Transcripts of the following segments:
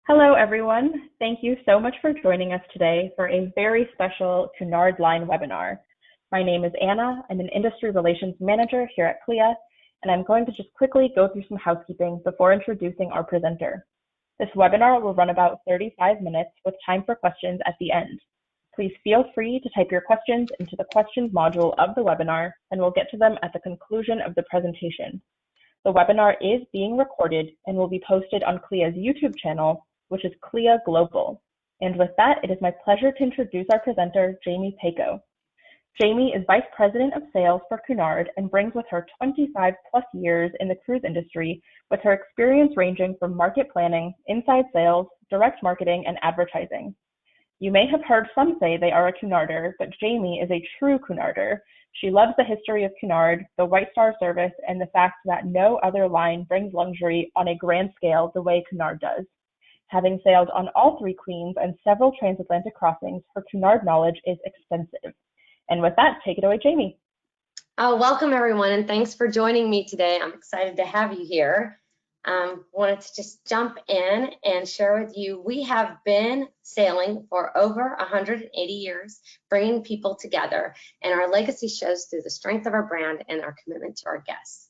Hello, everyone. Thank you so much for joining us today for a very special Cunard Line webinar. My name is Anna. I'm an Industry Relations Manager here at CLIA, and I'm going to just quickly go through some housekeeping before introducing our presenter. This webinar will run about 35 minutes with time for questions at the end. Please feel free to type your questions into the questions module of the webinar, and we'll get to them at the conclusion of the presentation. The webinar is being recorded and will be posted on CLIA's YouTube channel, which is CLIA Global. And with that, it is my pleasure to introduce our presenter, Jamie Paco. Jamie is Vice President of Sales for Cunard and brings with her 25 plus years in the cruise industry, with her experience ranging from market planning, inside sales, direct marketing, and advertising. You may have heard some say they are a Cunarder, but Jamie is a true Cunarder. She loves the history of Cunard, the White Star service, and the fact that no other line brings luxury on a grand scale the way Cunard does. Having sailed on all three Queens and several transatlantic crossings, her Cunard knowledge is extensive. And with that, take it away, Jamie. Welcome, everyone, and thanks for joining me today. I'm excited to have you here. Wanted to just jump in and share with you, we have been sailing for over 180 years, bringing people together, and our legacy shows through the strength of our brand and our commitment to our guests.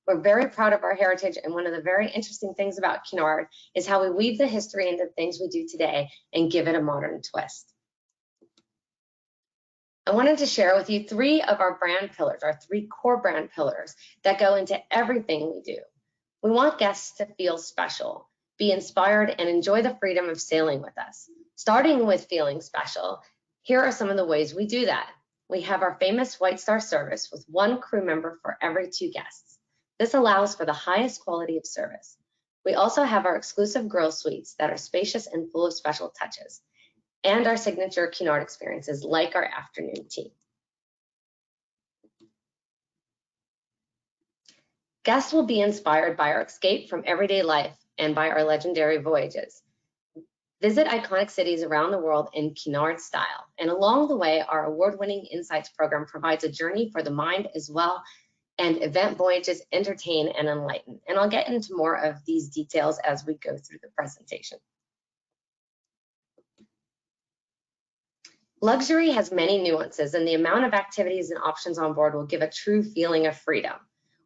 We're very proud of our heritage, and one of the very interesting things about Cunard is how we weave the history into things we do today and give it a modern twist. I wanted to share with you three of our brand pillars, our three core brand pillars that go into everything we do. We want guests to feel special, be inspired, and enjoy the freedom of sailing with us. Starting with feeling special, here are some of the ways we do that. We have our famous White Star service with one crew member for every 2 guests. This allows for the highest quality of service. We also have our exclusive grill suites that are spacious and full of special touches, and our signature Cunard experiences like our afternoon tea. Guests will be inspired by our escape from everyday life and by our legendary voyages. Visit iconic cities around the world in Cunard style, and along the way, our award-winning Insights program provides a journey for the mind as well, and Event Voyages entertain and enlighten. And I'll get into more of these details as we go through the presentation. Luxury has many nuances, and the amount of activities and options on board will give a true feeling of freedom.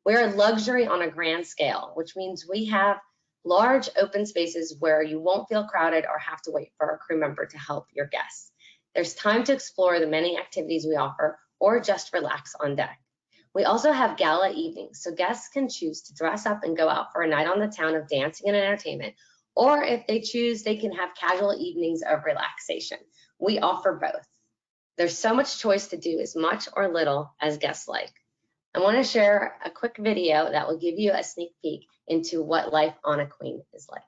We're luxury on a grand scale, which means we have large open spaces where you won't feel crowded or have to wait for a crew member to help your guests. There's time to explore the many activities we offer or just relax on deck. We also have gala evenings, so guests can choose to dress up and go out for a night on the town of dancing and entertainment, or if they choose, they can have casual evenings of relaxation. We offer both. There's so much choice to do as much or little as guests like. I want to share a quick video that will give you a sneak peek into what life on a Queen is like.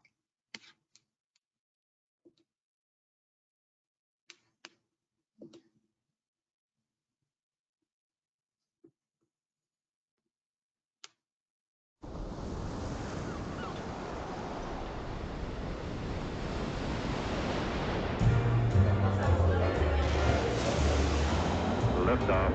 Liftoff.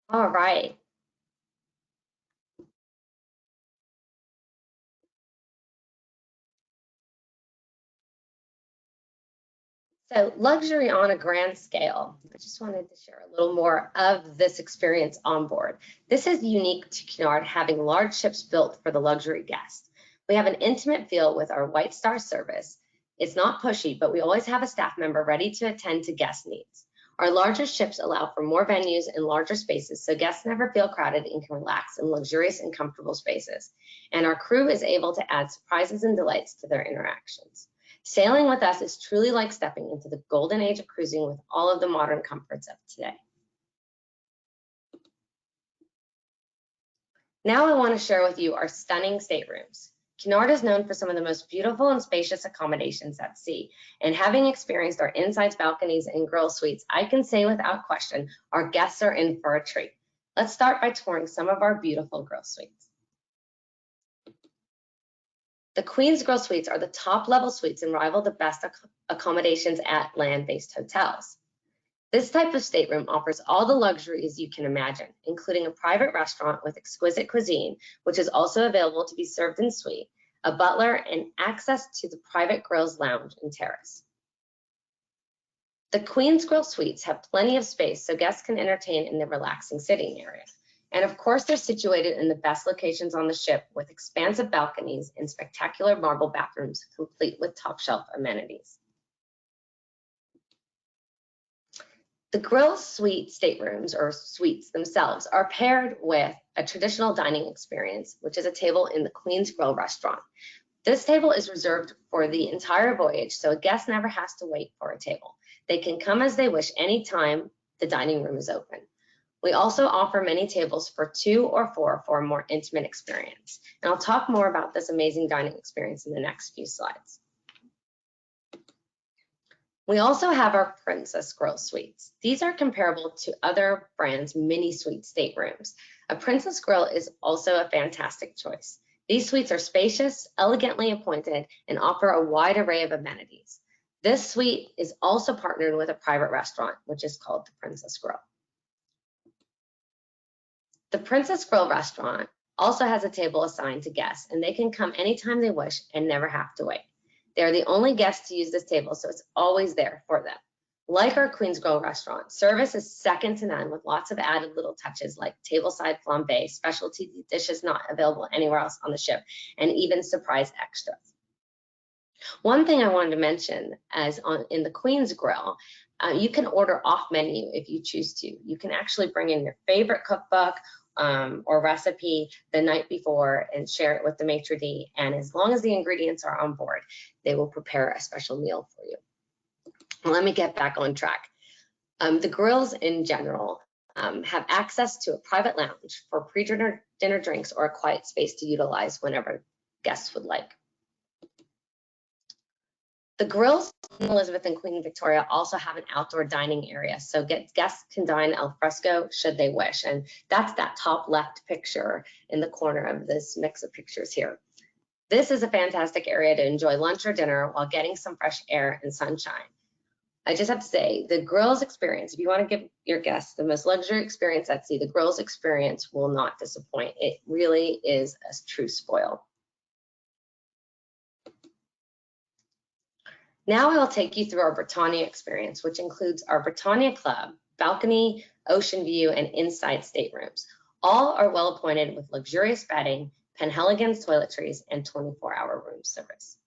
All right. So luxury on a grand scale. I just wanted to share a little more of this experience on board. This is unique to Cunard, having large ships built for the luxury guest. We have an intimate feel with our White Star service. It's not pushy, but we always have a staff member ready to attend to guest needs. Our larger ships allow for more venues and larger spaces, so guests never feel crowded and can relax in luxurious and comfortable spaces. And our crew is able to add surprises and delights to their interactions. Sailing with us is truly like stepping into the golden age of cruising with all of the modern comforts of today. Now I want to share with you our stunning staterooms. Cunard is known for some of the most beautiful and spacious accommodations at sea, and having experienced our insides, balconies, and grill suites, I can say without question, our guests are in for a treat. Let's start by touring some of our beautiful grill suites. The Queen's Grill Suites are the top level suites and rival the best accommodations at land-based hotels. This type of stateroom offers all the luxuries you can imagine, including a private restaurant with exquisite cuisine, which is also available to be served in suite, a butler, and access to the private grills lounge and terrace. The Queen's Grill Suites have plenty of space so guests can entertain in the relaxing sitting area. And of course, they're situated in the best locations on the ship with expansive balconies and spectacular marble bathrooms, complete with top shelf amenities. The grill suite staterooms, or suites themselves, are paired with a traditional dining experience, which is a table in the Queen's Grill restaurant. This table is reserved for the entire voyage, so a guest never has to wait for a table. They can come as they wish anytime the dining room is open. We also offer many tables for 2 or 4 for a more intimate experience. And I'll talk more about this amazing dining experience in the next few slides. We also have our Princess Grill Suites. These are comparable to other brands' mini suite staterooms. A Princess Grill is also a fantastic choice. These suites are spacious, elegantly appointed, and offer a wide array of amenities. This suite is also partnered with a private restaurant, which is called the Princess Grill. The Princess Grill restaurant also has a table assigned to guests, and they can come anytime they wish and never have to wait. They are the only guests to use this table, so it's always there for them. Like our Queen's Grill restaurant, service is second to none with lots of added little touches like tableside flambe, specialty dishes not available anywhere else on the ship, and even surprise extras. One thing I wanted to mention in the Queen's Grill, you can order off menu if you choose to. You can actually bring in your favorite cookbook or recipe the night before and share it with the maitre d', and as long as the ingredients are on board, they will prepare a special meal for you. Well, let me get back on track. The grills in general have access to a private lounge for pre-dinner drinks or a quiet space to utilize whenever guests would like. The grills in Elizabeth and Queen Victoria also have an outdoor dining area, so guests can dine al fresco should they wish, and that's that top left picture in the corner of this mix of pictures here. This is a fantastic area to enjoy lunch or dinner while getting some fresh air and sunshine. I just have to say, the grills experience, if you want to give your guests the most luxury experience at sea, the grills experience will not disappoint. It really is a true spoil. Now I will take you through our Britannia experience, which includes our Britannia Club, balcony, ocean view, and inside staterooms. All are well appointed with luxurious bedding, Penhaligon's toiletries, and 24-hour room service.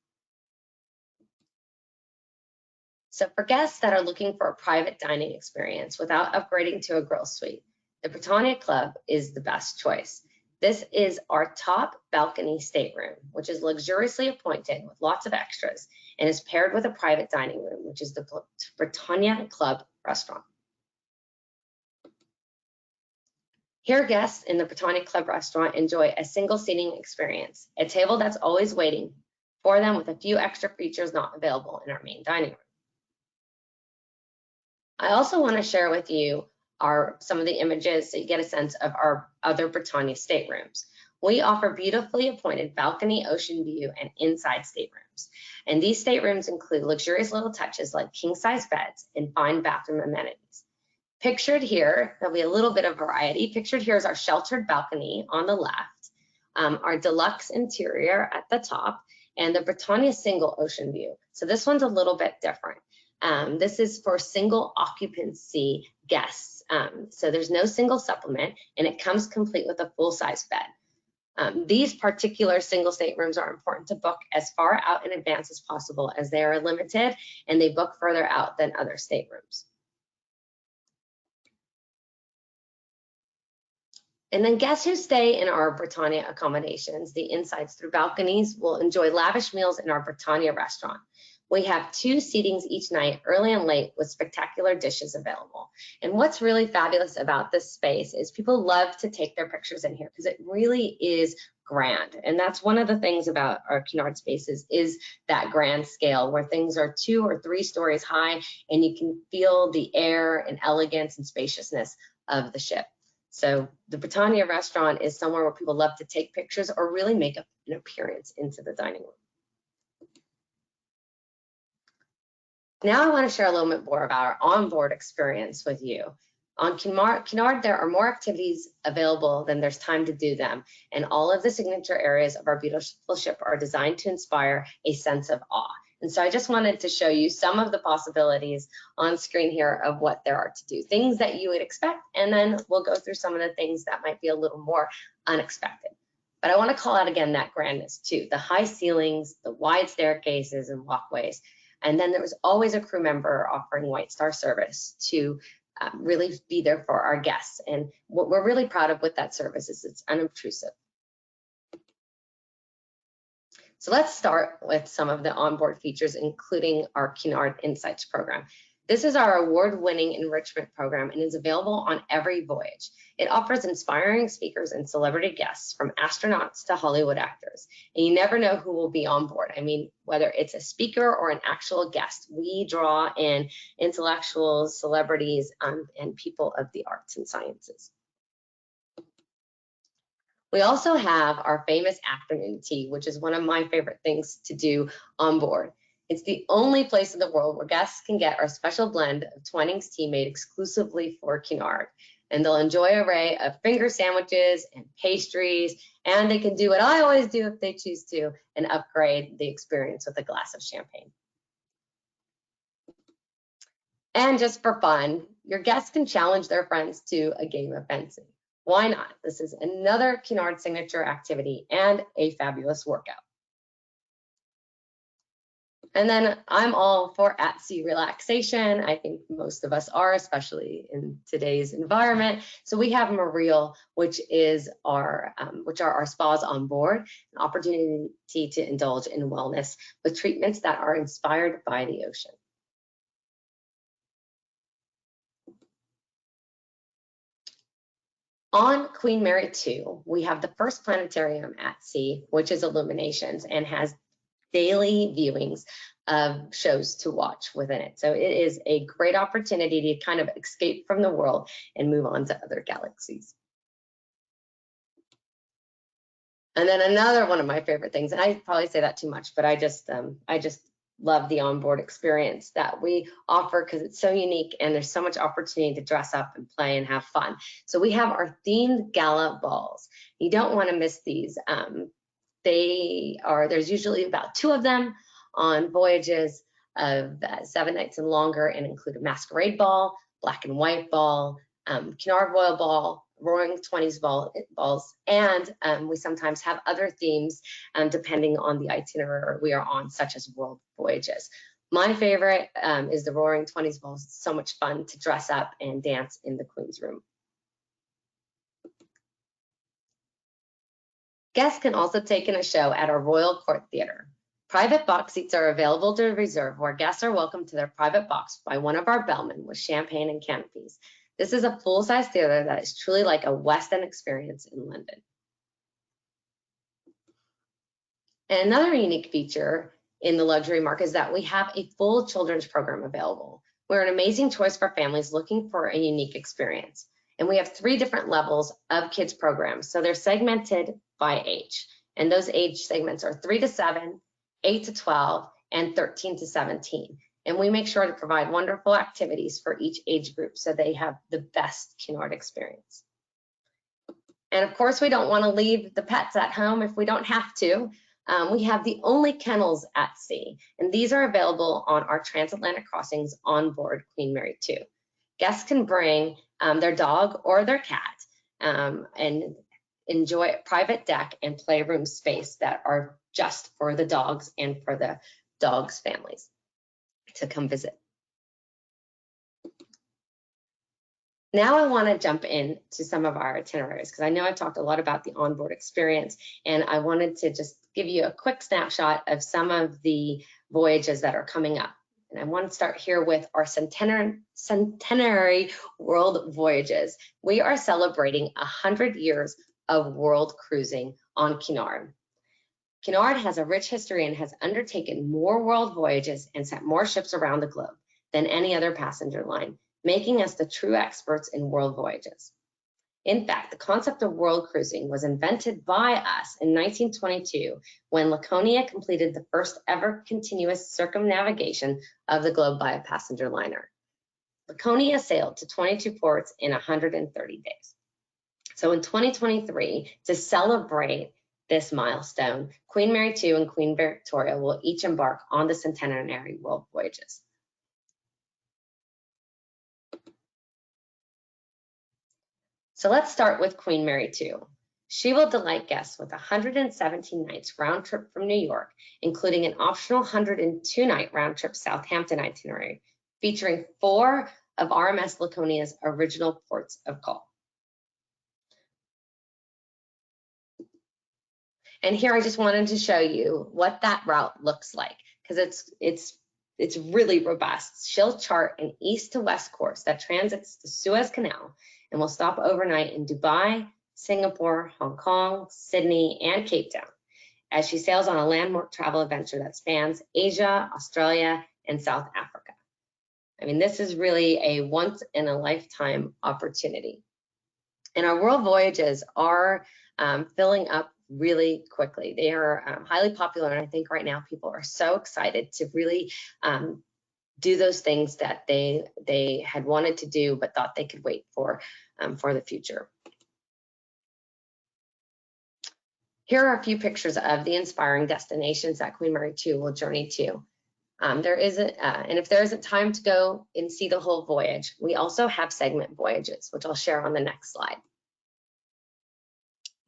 So for guests that are looking for a private dining experience without upgrading to a grill suite, the Britannia Club is the best choice. This is our top balcony stateroom, which is luxuriously appointed with lots of extras and is paired with a private dining room, which is the Britannia Club restaurant. Here, guests in the Britannia Club restaurant enjoy a single seating experience, a table that's always waiting for them with a few extra features not available in our main dining room. I also want to share with you some of the images so you get a sense of our other Britannia staterooms. We offer beautifully appointed balcony, ocean view, and inside staterooms. And these staterooms include luxurious little touches like king-size beds and fine bathroom amenities. Pictured here, there'll be a little bit of variety. Pictured here is our sheltered balcony on the left, our deluxe interior at the top, and the Britannia single ocean view. So this one's a little bit different. This is for single occupancy guests. So there's no single supplement, and it comes complete with a full-size bed. These particular single staterooms are important to book as far out in advance as possible, as they are limited and they book further out than other staterooms. And then guests who stay in our Britannia accommodations, the insides through balconies, will enjoy lavish meals in our Britannia restaurant. We have 2 seatings each night, early and late, with spectacular dishes available. And what's really fabulous about this space is people love to take their pictures in here because it really is grand. And that's one of the things about our Cunard spaces is that grand scale where things are 2 or 3 stories high and you can feel the air and elegance and spaciousness of the ship. So the Britannia restaurant is somewhere where people love to take pictures or really make an appearance into the dining room. Now I want to share a little bit more about our onboard experience with you. On Cunard, there are more activities available than there's time to do them, and all of the signature areas of our beautiful ship are designed to inspire a sense of awe. And so I just wanted to show you some of the possibilities on screen here of what there are to do, things that you would expect, and then we'll go through some of the things that might be a little more unexpected. But I want to call out again that grandness too, the high ceilings, the wide staircases and walkways. And then there was always a crew member offering White Star service to really be there for our guests. And what we're really proud of with that service is it's unobtrusive. So let's start with some of the onboard features, including our Cunard Insights program. This is our award-winning enrichment program and is available on every voyage. It offers inspiring speakers and celebrity guests from astronauts to Hollywood actors. And you never know who will be on board. I mean, whether it's a speaker or an actual guest, we draw in intellectuals, celebrities, and people of the arts and sciences. We also have our famous afternoon tea, which is one of my favorite things to do on board. It's the only place in the world where guests can get our special blend of Twinings tea made exclusively for Cunard. And they'll enjoy an array of finger sandwiches and pastries, and they can do what I always do if they choose to and upgrade the experience with a glass of champagne. And just for fun, your guests can challenge their friends to a game of fencing. Why not? This is another Cunard signature activity and a fabulous workout. And then I'm all for at-sea relaxation. I think most of us are, especially in today's environment. So we have Mareel, which are our spas on board, an opportunity to indulge in wellness with treatments that are inspired by the ocean. On Queen Mary 2, we have the first planetarium at sea, which is Illuminations and has daily viewings of shows to watch within it. So it is a great opportunity to kind of escape from the world and move on to other galaxies. And then another one of my favorite things, and I probably say that too much, but I just love the onboard experience that we offer because it's so unique and there's so much opportunity to dress up and play and have fun. So we have our themed gala balls. You don't want to miss these. There's usually about 2 of them on voyages of 7 nights and longer and include a masquerade ball, black and white ball, Cunard Royal Ball, Roaring 20s balls, and we sometimes have other themes depending on the itinerary we are on, such as World Voyages. My favorite is the Roaring 20s balls. It's so much fun to dress up and dance in the Queen's Room. Guests can also take in a show at our Royal Court Theatre. Private box seats are available to reserve where guests are welcomed to their private box by one of our bellmen with champagne and canopies. This is a full-size theater that is truly like a West End experience in London. And another unique feature in the luxury market is that we have a full children's program available. We're an amazing choice for families looking for a unique experience. And we have 3 different levels of kids programs. So they're segmented by age. And those age segments are 3 to 7, 8 to 12, and 13 to 17. And we make sure to provide wonderful activities for each age group so they have the best Cunard experience. And of course, we don't want to leave the pets at home if we don't have to. We have the only kennels at sea, and these are available on our transatlantic crossings on board Queen Mary 2. Guests can bring their dog or their cat and enjoy a private deck and playroom space that are just for the dogs and for the dogs' families to come visit. Now I want to jump into some of our itineraries because I know I've talked a lot about the onboard experience, and I wanted to just give you a quick snapshot of some of the voyages that are coming up. And I want to start here with our Centenary World Voyages. We are celebrating 100 years of world cruising on Cunard. Cunard has a rich history and has undertaken more world voyages and sent more ships around the globe than any other passenger line, making us the true experts in world voyages. In fact, the concept of world cruising was invented by us in 1922 when Laconia completed the first ever continuous circumnavigation of the globe by a passenger liner. Laconia sailed to 22 ports in 130 days. So in 2023, to celebrate this milestone, Queen Mary II and Queen Victoria will each embark on the Centenary World Voyages. So let's start with Queen Mary II. She will delight guests with 117 nights round trip from New York, including an optional 102-night round trip Southampton itinerary, featuring 4 of RMS Laconia's original ports of call. And here I just wanted to show you what that route looks like, because it's really robust. She'll chart an east to west course that transits the Suez Canal and will stop overnight in Dubai, Singapore, Hong Kong, Sydney, and Cape Town as she sails on a landmark travel adventure that spans Asia, Australia, and South Africa. I mean, this is really a once-in-a-lifetime opportunity. And our world voyages are filling up really quickly. They are highly popular, and I think right now people are so excited to really do those things that they had wanted to do but thought they could wait for the future. Here are a few pictures of the inspiring destinations that Queen Mary II will journey to. And if there isn't time to go and see the whole voyage, we also have segment voyages, which I'll share on the next slide.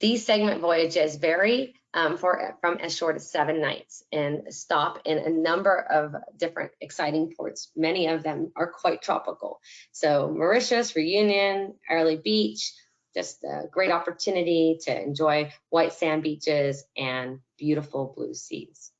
These segment voyages vary from as short as 7 nights and stop in a number of different exciting ports. Many of them are quite tropical. So Mauritius, Reunion, Early Beach, just a great opportunity to enjoy white sand beaches and beautiful blue seas.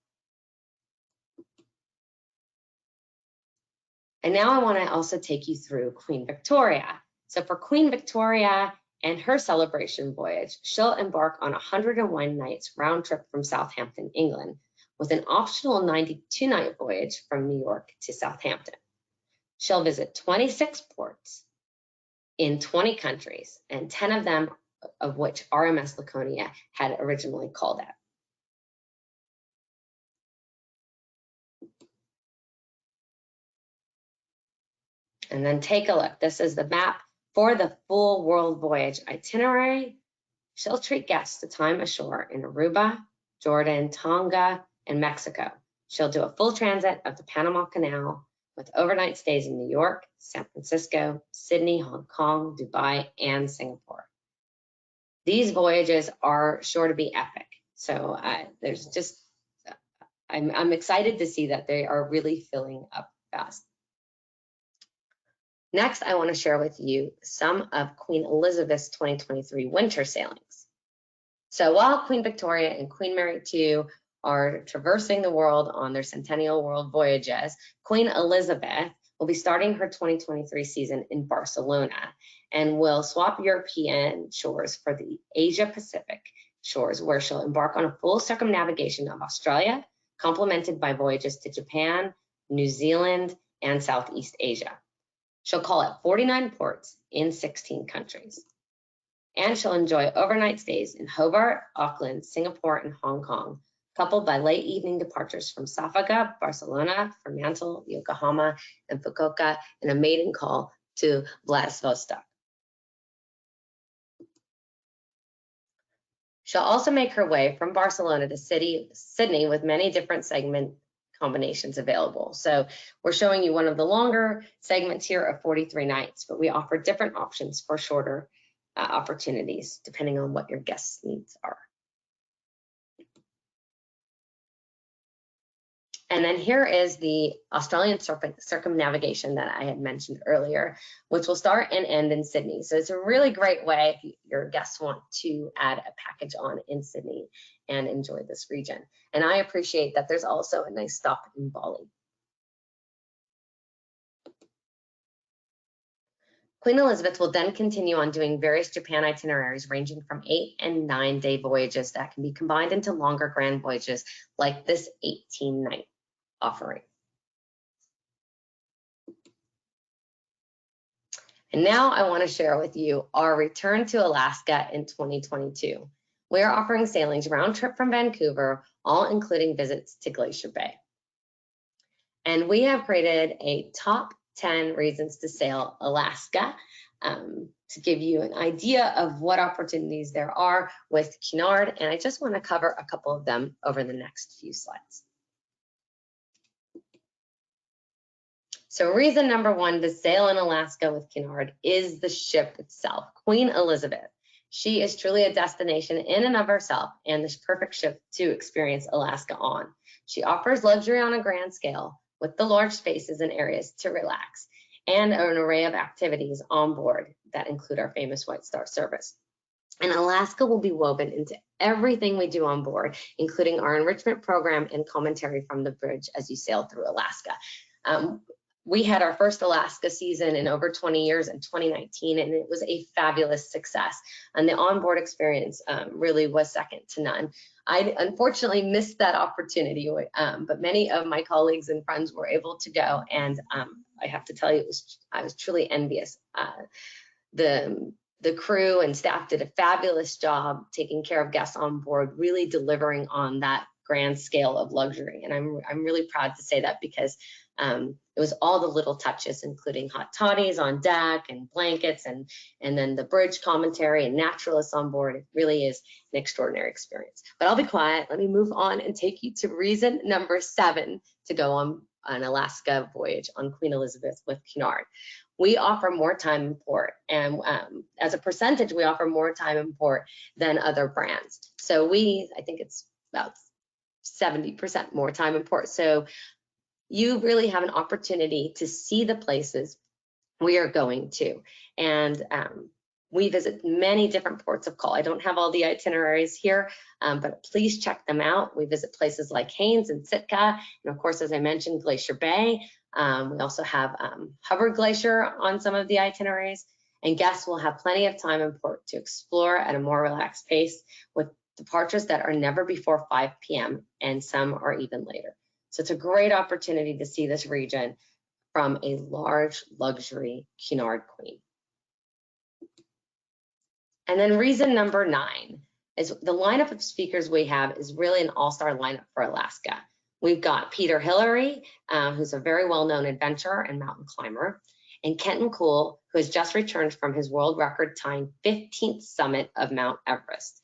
And now I want to also take you through Queen Victoria. So for Queen Victoria and her celebration voyage, she'll embark on 101 nights round trip from Southampton, England, with an optional 92-night voyage from New York to Southampton. She'll visit 26 ports in 20 countries, and 10 of them of which RMS Laconia had originally called at. And then take a look. This is the map for the full world voyage itinerary. She'll treat guests to time ashore in Aruba, Jordan, Tonga, and Mexico. She'll do a full transit of the Panama Canal with overnight stays in New York, San Francisco, Sydney, Hong Kong, Dubai, and Singapore. These voyages are sure to be epic. So I'm excited to see that they are really filling up fast. Next, I want to share with you some of Queen Elizabeth's 2023 winter sailings. So while Queen Victoria and Queen Mary II are traversing the world on their Centennial World Voyages, Queen Elizabeth will be starting her 2023 season in Barcelona and will swap European shores for the Asia-Pacific shores, where she'll embark on a full circumnavigation of Australia, complemented by voyages to Japan, New Zealand, and Southeast Asia. She'll call at 49 ports in 16 countries. And she'll enjoy overnight stays in Hobart, Auckland, Singapore, and Hong Kong, coupled by late evening departures from Safaga, Barcelona, Fremantle, Yokohama, and Fukuoka, and a maiden call to Vladivostok. She'll also make her way from Barcelona to Sydney with many different segment combinations available. So we're showing you one of the longer segments here of 43 nights, but we offer different options for shorter opportunities depending on what your guests' needs are. And then here is the Australian circumnavigation that I had mentioned earlier, which will start and end in Sydney. So it's a really great way if your guests want to add a package on in Sydney and enjoy this region. And I appreciate that there's also a nice stop in Bali. Queen Elizabeth will then continue on doing various Japan itineraries ranging from 8 and 9 day voyages that can be combined into longer grand voyages like this 18-night offering. And now I want to share with you our return to Alaska in 2022. We are offering sailings round trip from Vancouver, all including visits to Glacier Bay. And we have created a top 10 reasons to sail Alaska to give you an idea of what opportunities there are with Cunard. And I just want to cover a couple of them over the next few slides. So reason number one to sail in Alaska with Cunard is the ship itself, Queen Elizabeth. She is truly a destination in and of herself and this perfect ship to experience Alaska on. She offers luxury on a grand scale with the large spaces and areas to relax and an array of activities on board that include our famous White Star service. And Alaska will be woven into everything we do on board, including our enrichment program and commentary from the bridge as you sail through Alaska. We had our first Alaska season in over 20 years in 2019, and it was a fabulous success. And the onboard experience really was second to none. I unfortunately missed that opportunity, but many of my colleagues and friends were able to go, and I have to tell you, I was truly envious. The crew and staff did a fabulous job taking care of guests on board, really delivering on that grand scale of luxury. And I'm really proud to say that because it was all the little touches, including hot toddies on deck and blankets and then the bridge commentary and naturalists on board. It really is an extraordinary experience. But I'll be quiet. Let me move on and take you to reason number 7 to go on an Alaska voyage on Queen Elizabeth with Cunard. We offer more time in port, and as a percentage, we offer more time in port than other brands. So I think it's about 70% more time in port. So you really have an opportunity to see the places we are going to. And we visit many different ports of call. I don't have all the itineraries here, but please check them out. We visit places like Haines and Sitka, and of course, as I mentioned, Glacier Bay. We also have Hubbard Glacier on some of the itineraries, and guests will have plenty of time in port to explore at a more relaxed pace with departures that are never before 5 p.m. and some are even later. So it's a great opportunity to see this region from a large luxury Cunard Queen. And then reason number 9 is the lineup of speakers we have is really an all-star lineup for Alaska. We've got Peter Hillary, who's a very well-known adventurer and mountain climber, and Kenton Cool, who has just returned from his world record tying 15th summit of Mount Everest.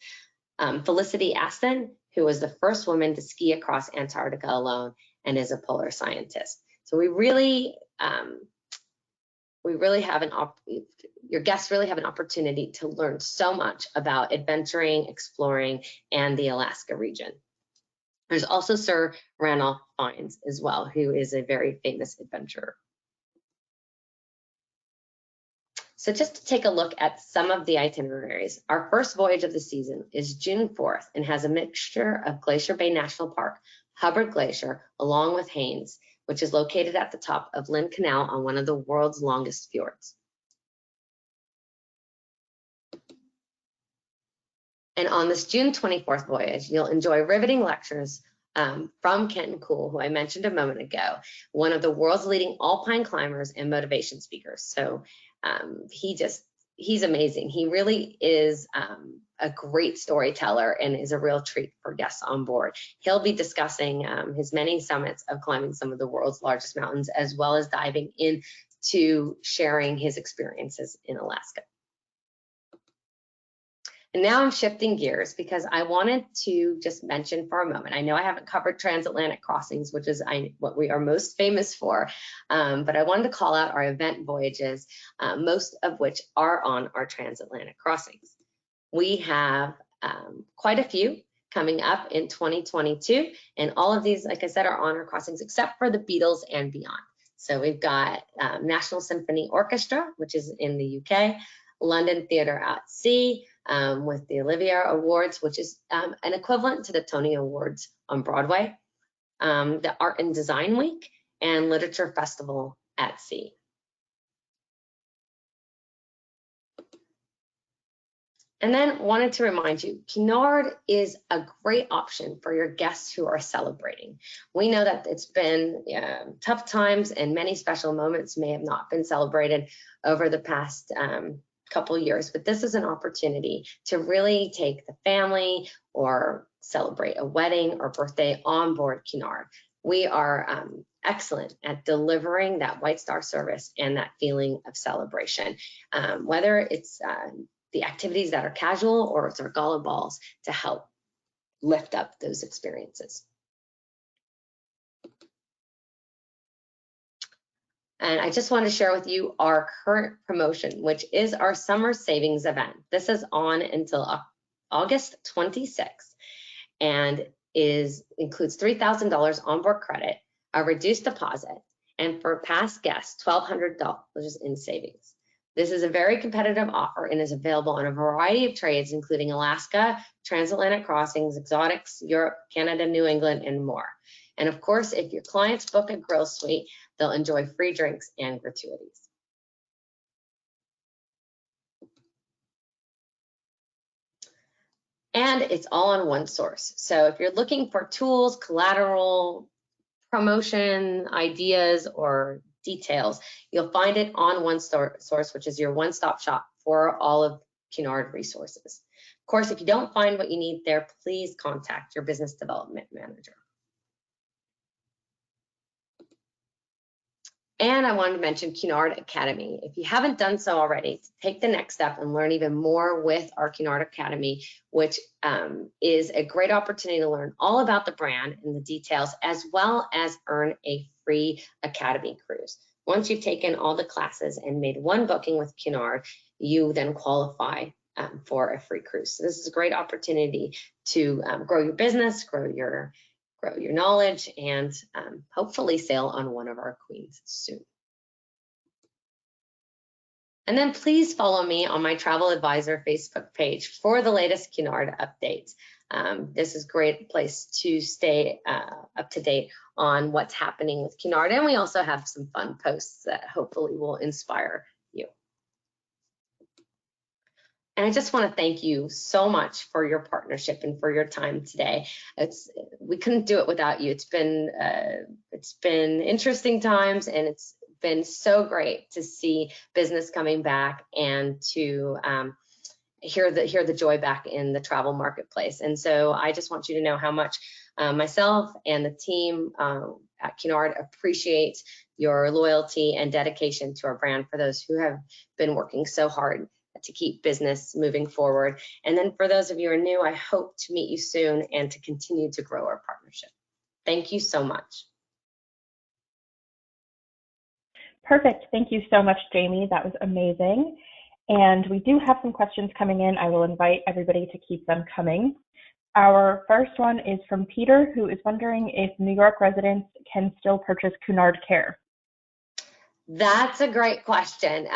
Felicity Aston, who was the first woman to ski across Antarctica alone and is a polar scientist. So we really have your guests really have an opportunity to learn so much about adventuring, exploring, and the Alaska region. There's also Sir Ranulph Fiennes as well, who is a very famous adventurer. So just to take a look at some of the itineraries, our first voyage of the season is June 4th and has a mixture of Glacier Bay National Park, Hubbard Glacier, along with Haines, which is located at the top of Lynn Canal on one of the world's longest fjords. And on this June 24th voyage, you'll enjoy riveting lectures from Kenton Cool, who I mentioned a moment ago, one of the world's leading alpine climbers and motivation speakers. So he's amazing. He really is a great storyteller and is a real treat for guests on board. He'll be discussing his many summits of climbing some of the world's largest mountains, as well as diving into sharing his experiences in Alaska. And now I'm shifting gears because I wanted to just mention for a moment, I know I haven't covered transatlantic crossings, which is what we are most famous for, but I wanted to call out our event voyages, most of which are on our transatlantic crossings. We have quite a few coming up in 2022. And all of these, like I said, are honor crossings except for the Beatles and beyond. So we've got National Symphony Orchestra, which is in the UK, London Theatre at Sea, with the Olivier Awards, which is an equivalent to the Tony Awards on Broadway, the Art and Design Week, and Literature Festival at Sea. And then wanted to remind you, Cunard is a great option for your guests who are celebrating. We know that it's been tough times and many special moments may have not been celebrated over the past couple years, but this is an opportunity to really take the family or celebrate a wedding or birthday on board Cunard. We are excellent at delivering that White Star service and that feeling of celebration, whether it's the activities that are casual or it's our gala balls to help lift up those experiences. And I just want to share with you our current promotion, which is our summer savings event. This is on until August 26th and includes $3,000 onboard credit, a reduced deposit, and for past guests, $1,200 in savings. This is a very competitive offer and is available on a variety of trades, including Alaska, transatlantic crossings, exotics, Europe, Canada, New England, and more. And of course, if your clients book a grill suite, they'll enjoy free drinks and gratuities. And it's all on one source. So if you're looking for tools, collateral, promotion, ideas, or details, you'll find it on one source, which is your one-stop shop for all of Cunard resources. Of course, if you don't find what you need there, please contact your business development manager. And I wanted to mention Cunard Academy. If you haven't done so already, take the next step and learn even more with our Cunard Academy, which is a great opportunity to learn all about the brand and the details, as well as earn a free Academy cruise. Once you've taken all the classes and made one booking with Cunard, you then qualify for a free cruise. So this is a great opportunity to grow your business, grow your knowledge, and hopefully sail on one of our queens soon. And then please follow me on my Travel Advisor Facebook page for the latest Cunard updates. This is a great place to stay up to date on what's happening with Cunard, and we also have some fun posts that hopefully will inspire you. And I just want to thank you so much for your partnership and for your time today. We couldn't do it without you. It's been interesting times, and it's been so great to see business coming back and to hear the joy back in the travel marketplace. And so I just want you to know how much myself and the team at Cunard appreciate your loyalty and dedication to our brand, for those who have been working so hard to keep business moving forward. And then for those of you who are new, I hope to meet you soon and to continue to grow our partnership. Thank you so much. Perfect. Thank you so much, Jamie. That was amazing. And we do have some questions coming in. I will invite everybody to keep them coming. Our first one is from Peter, who is wondering if New York residents can still purchase Cunard Care. That's a great question.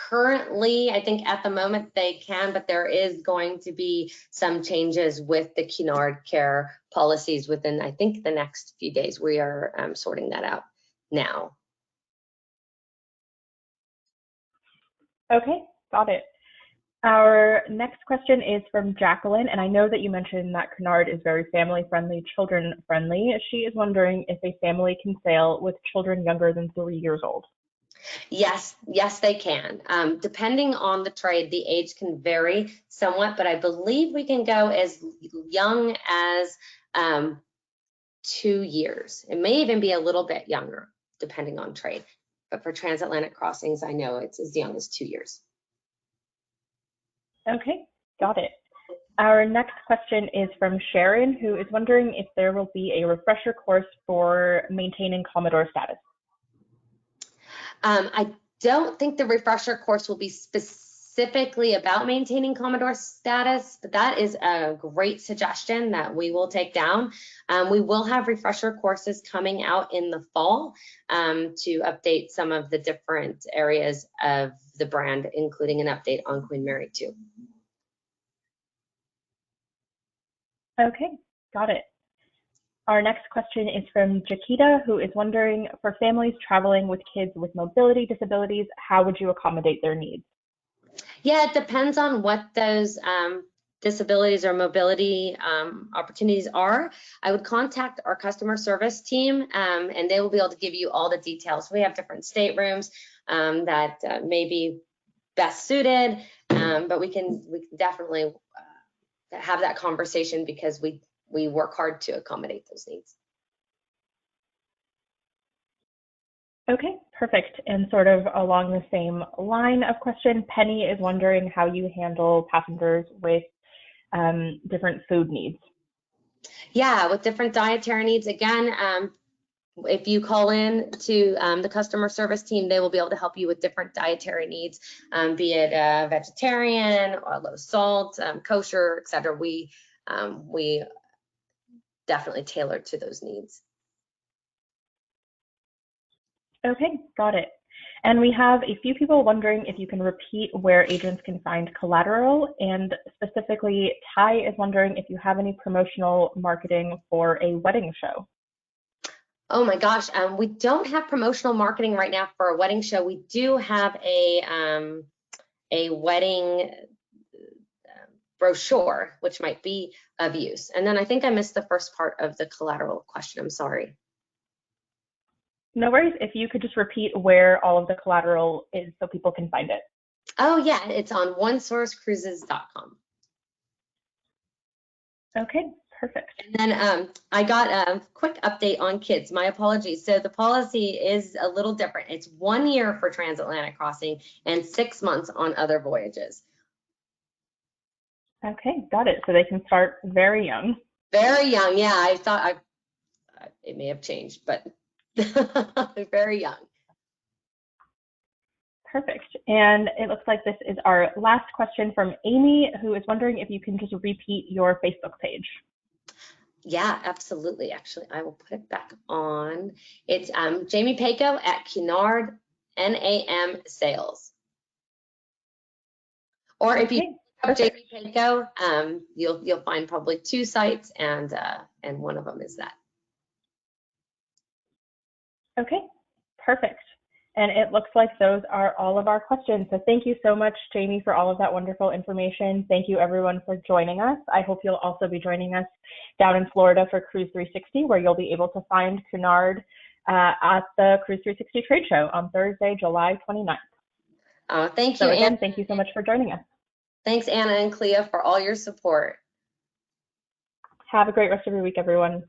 Currently, I think at the moment they can, but there is going to be some changes with the Cunard Care policies within, I think, the next few days. We are sorting that out now. Okay, got it. Our next question is from Jacqueline, and I know that you mentioned that Cunard is very family-friendly, children-friendly. She is wondering if a family can sail with children younger than 3 years old. Yes, they can. Depending on the trade, the age can vary somewhat, but I believe we can go as young as 2 years. It may even be a little bit younger, depending on trade. But for transatlantic crossings, I know it's as young as 2 years. Okay, got it. Our next question is from Sharon, who is wondering if there will be a refresher course for maintaining Commodore status. I don't think the refresher course will be specific specifically about maintaining Commodore status, but that is a great suggestion that we will take down. We will have refresher courses coming out in the fall to update some of the different areas of the brand, including an update on Queen Mary too. Okay, got it. Our next question is from Jaquita, who is wondering, for families traveling with kids with mobility disabilities, how would you accommodate their needs? Yeah, it depends on what those disabilities or mobility opportunities are. I would contact our customer service team and they will be able to give you all the details. We have different staterooms that may be best suited, but we can definitely have that conversation because we work hard to accommodate those needs. Okay, perfect. And sort of along the same line of question, Penny is wondering how you handle passengers with different food needs. Yeah, with different dietary needs, again, if you call in to the customer service team, they will be able to help you with different dietary needs, be it vegetarian or low salt, kosher, etc. We definitely tailor to those needs. Okay, got it. And we have a few people wondering if you can repeat where agents can find collateral, and specifically Ty is wondering if you have any promotional marketing for a wedding show. Oh my gosh, we don't have promotional marketing right now for a wedding show. We do have a wedding brochure, which might be of use. And then I think I missed the first part of the collateral question. I'm sorry. No worries. If you could just repeat where all of the collateral is so people can find it. Oh yeah, it's on onesourcecruises.com. Okay, perfect. And then I got a quick update on kids. My apologies. So the policy is a little different. It's 1 year for transatlantic crossing and 6 months on other voyages. Okay, got it. So they can start very young. Very young, yeah. I thought it may have changed, but very young. Perfect. And it looks like this is our last question from Amy, who is wondering if you can just repeat your Facebook page. Yeah, absolutely. Actually, I will put it back on. It's Jamie Paco at Cunard NAM Sales. Or if you have Jamie Paco, you'll find probably 2 sites, and one of them is that. Okay, perfect. And it looks like those are all of our questions. So thank you so much, Jamie, for all of that wonderful information. Thank you, everyone, for joining us. I hope you'll also be joining us down in Florida for Cruise 360, where you'll be able to find Cunard at the Cruise 360 trade show on Thursday, July 29th. Thank you, So again, Anna. thank you so much for joining us. Thanks, Anna and Clea, for all your support. Have a great rest of your week, everyone.